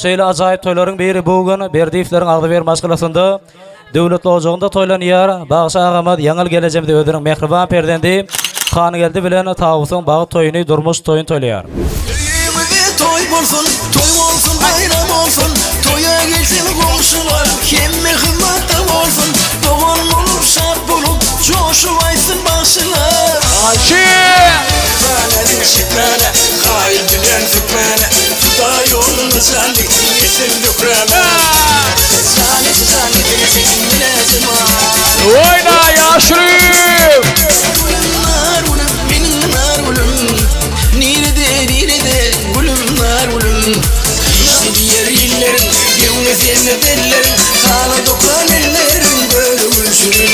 Şöyle acayip toyların biri bugün berdiflerin ağdı vermez kılasında. Devlet ocağında toylanıyor. Bağış ağamad yanıl geleceğimde ödürün mehriban perdendi. Kan geldi bilen tavusun bağı toyunu durmuş toyun toyluyor. Toy olsun, bayram olsun. Toya gelsin komşular, kim mehrimatım olsun. Doğum olur, şart bulup, coşuvaysın başlar. Şıkmane, şıkmane, hayır dünen fıkmane. Tuda yolunu zannet, yesin dükreme. Zannet, yesin zaman. Oyna yaşlıyım. Gülümler gülüm, benimler gülüm. Nirede, gülümler gülüm. İşte diğer illerin, yalnız yerine dellerin. Hala doklan ellerin, böyle gülşürün.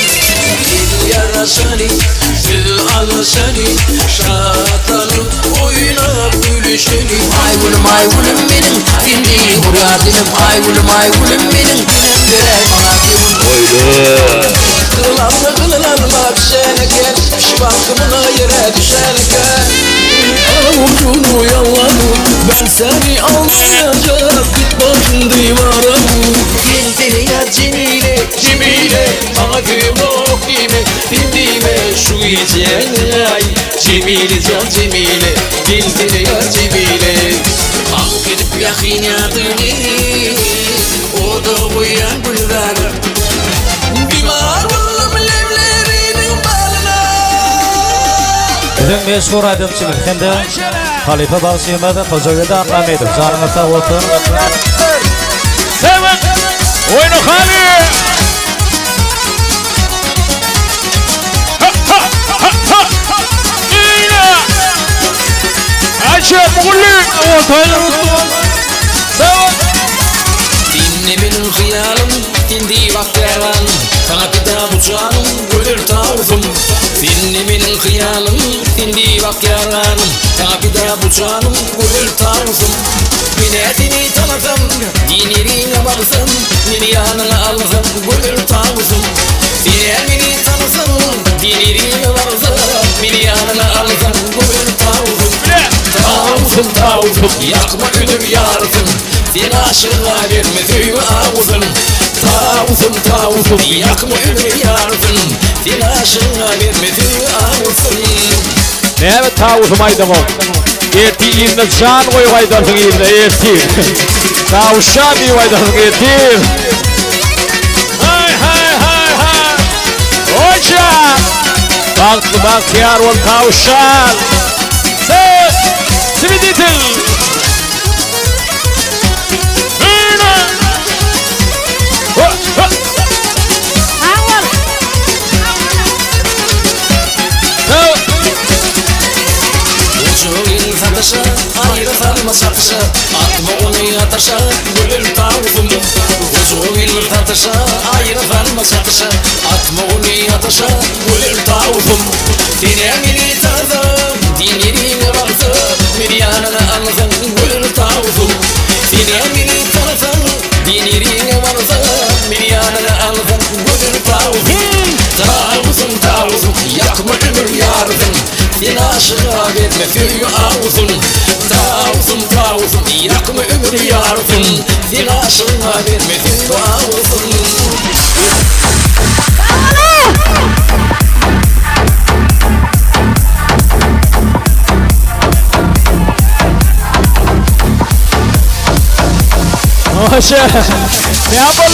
Gel yarasani, gel alasani. Şatanı oynayıp gülüşeni. Ay gülüm benim, dinleyin buraya dilim. Ay gülüm benim, dinem birer bana dilim. Oyna. Kılılanla düşerken, şivankımına yere düşerken. Avucunu yalanı, ben seni anlayacak. Git başın divara vur. Dil ya Cemile, bana yok dime. Dime şu geceni ay. Cemile, dil ya Cemile. Ak edip yakın yadını, o da uyan buyurlar. Bizim meşhur adamçımız hem de Halife Bağışıyımada Kocaeli'de anlamaydı. Canımızda olsun. Seven. Oyna Hali. İyine. Ayşe Muğulli. Seven. Dinle benim hıyalım, dindi vaktiyeran. Sana bir daha bu canım, gülür tavuzum. Dinle benim hıyalım, dindi vaktiyeran. Sana bir daha bu canım, gülür tavuzum. Minetini tanıdım, dinirine baksın. Beni yanına alsın, gülür tavuzum. Beni tanısın, dinirine baksın. Beni yanına alsın, gülür tavuzum. Tavuzum, yakma ödüm yardım. Seni aşığa verme tüyü ağzın. Tavuzum, yakma ömür yardım. Seni aşığa verme tüyü ağzın. Ne evet tavuzum aydım o. Eti yiyinde can koyu aydarsın yiyinde eti. Tavuşan iyi aydarsın eti. Hay. Hoca. Baktiyar ol tavuşan. Simiditil. Ayrı sarma satışa, atma onu yataşa, gülür tavuzum. Uzun yıllar tartışa, ayrı sarma satışa, atma onu yataşa, gülür tavuzum. Dinamini tanıdım, dinlerine baksın, beni yanına alsın, gülür tavuzum. Dinamini tanıdım, dinlerine baksın, beni yanına alsın, gülür tavuzum. Tavuzum, yakma ömür yardım. Seni aşığa verme tüyü ağzın. Tavuzum, yakma ömür yardım. Seni aşığa verme tüyü ağzın. Hoşça. Ne yapalım?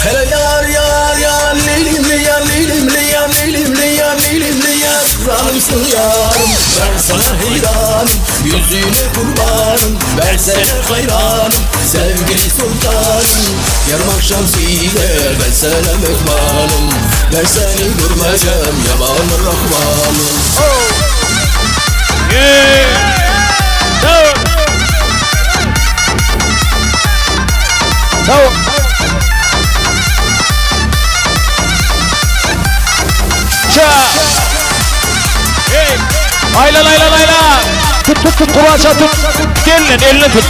Hele yar, lilimli yar, Ramsın yarım, ben sana hayranım. Yüzüne kurbanım, versene hayranım. Sevgili sultanım, yarım akşam siler, ben sana mehmanım. Ben seni görmeyeceğim, yaman rahmanım. Layla. Tut kulaça tut. Eline tut.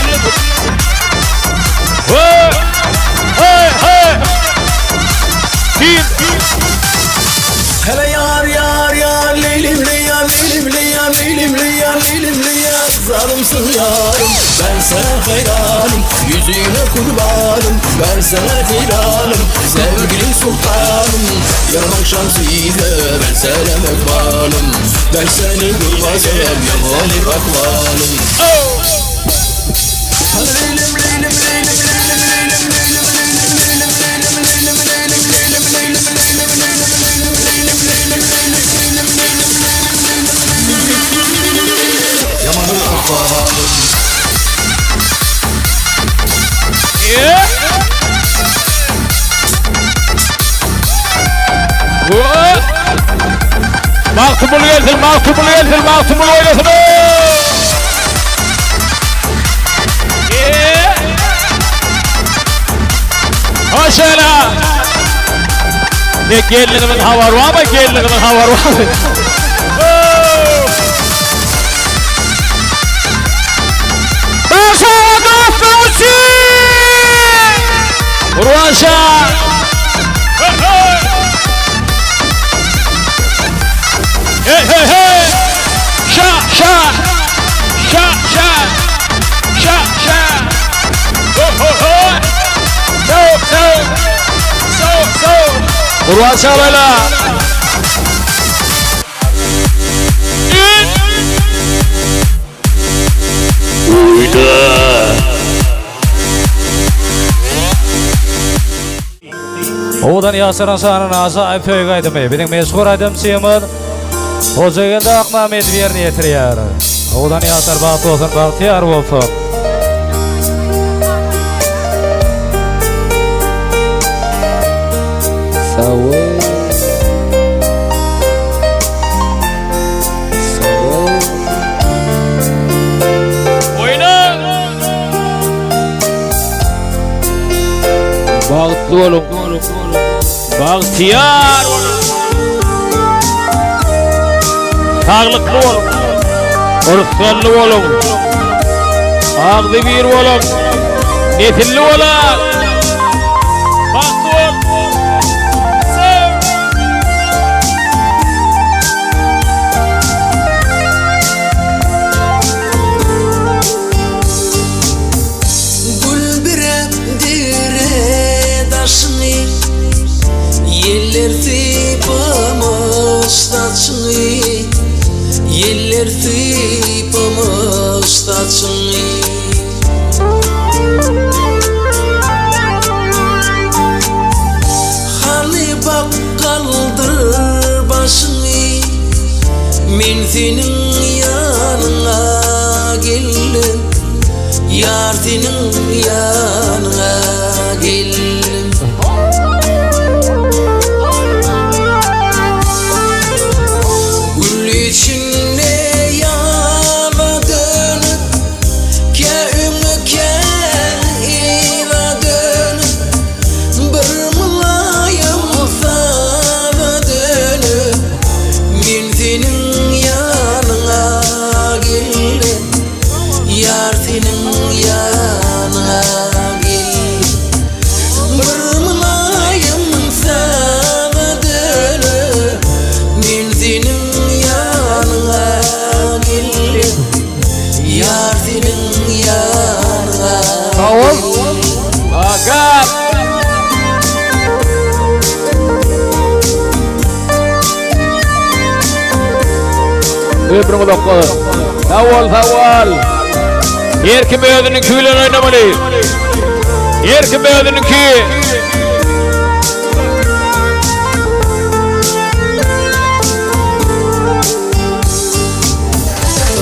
Ben sana filanım, sevgili sultanım. Yaman şansıydı, ben sana mekmalım. Ben seni bulmasam yamani bakmalım. Yamanı bakmalım. Maktumul gelsin, maktumul gelsin, maktumul oynasın. Hoşçala. Ne gelinimin havar var mı? Gelinimin havar var mı? Başa dostluğu! Urvanşa! Hey hey hey! Şa şa! Şa şa! Şa şa! Ho ho ho! No no! So! Urvanşa böyle! Uyda! Oğudan Yasir Hasan'ın ağzı aypöy gaydımı. Benim meşhur adım Siyamın. Hoca geldi akma medverini yetiriyar. Oğudan Yasir bahtı olsun, bahtiyar olsun. Sağ Bağıtlı olun, bağıtiyar olun, sağlıklı olun, oruçlu olun, ağzı bir olun, netilli olun, bağıtlı olun, sev. Yeller tıpamız taçını. Hani bak kaldır başını, men senin yanına geldim, yar senin yanına geldim. Öbürünü doktor. Savval. Erkim özünün küylerini oynamalı. Erkim özünün küyü.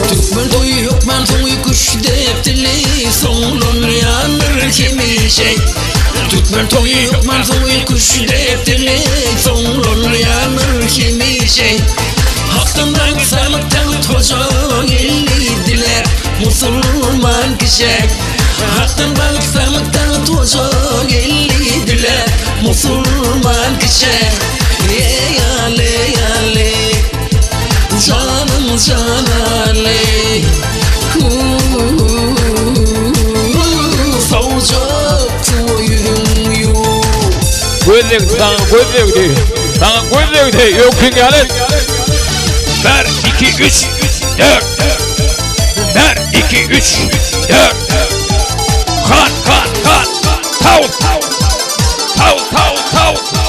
Türkmen toyu Hükmen toyu kuş defteli, sonun yanır kimi şey. Türkmen toyu Hükmen toyu kuş defteli, sonun yanır kimi şey. Hakkından sağlıktan toca geldiler Müslüman kişi. Hakkından sağlıktan toca geldiler Müslüman kişi. Yale yale canım canale savcak toyun yok. Gözlük sana gözlük değil. Sana gözlük değil. Yok yani. 1, 2, 3, 4. 1, 2, 3, 4. Kan. Tavuk. Tavuk.